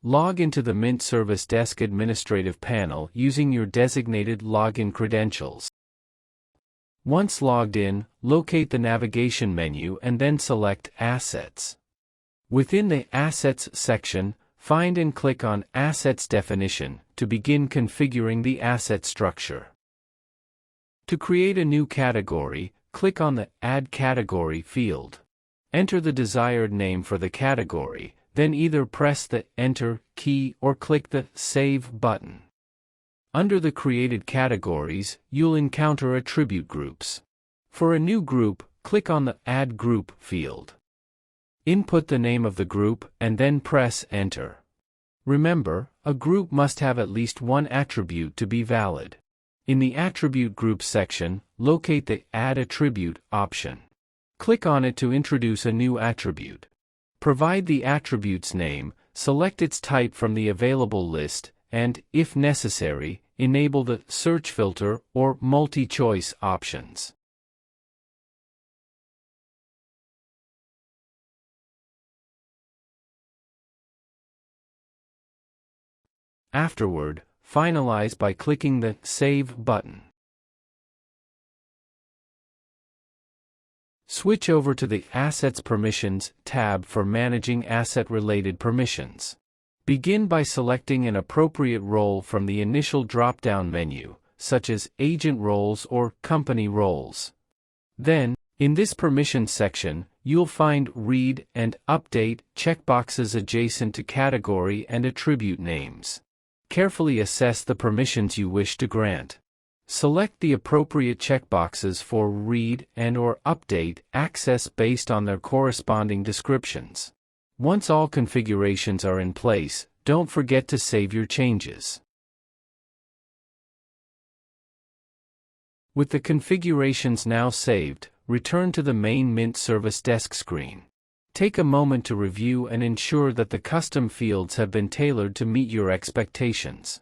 log into the Mint Service Desk administrative panel using your designated login credentials. Once logged in, locate the navigation menu and then select Assets. Within the Assets section, find and click on Assets Definition to begin configuring the asset structure. To create a new category, click on the Add Category field. Enter the desired name for the category, then either press the Enter key or click the Save button. Under the created categories, you'll encounter attribute groups. For a new group, click on the Add Group field. Input the name of the group and then press Enter. Remember, a group must have at least one attribute to be valid. In the Attribute Groups section, locate the Add Attribute option. Click on it to introduce a new attribute. Provide the attribute's name, select its type from the available list, and, if necessary, enable the Search Filter or Multi-Choice options. Afterward, finalize by clicking the Save button. Switch over to the Assets Permissions tab for managing asset-related permissions. Begin by selecting an appropriate role from the initial drop-down menu, such as Agent Roles or Company Roles. Then, in this Permissions section, you'll find Read and Update checkboxes adjacent to category and attribute names. Carefully assess the permissions you wish to grant. Select the appropriate checkboxes for Read and/or Update access based on their corresponding descriptions. Once all configurations are in place, don't forget to save your changes. With the configurations now saved, return to the main Mint Service Desk screen. Take a moment to review and ensure that the custom fields have been tailored to meet your expectations.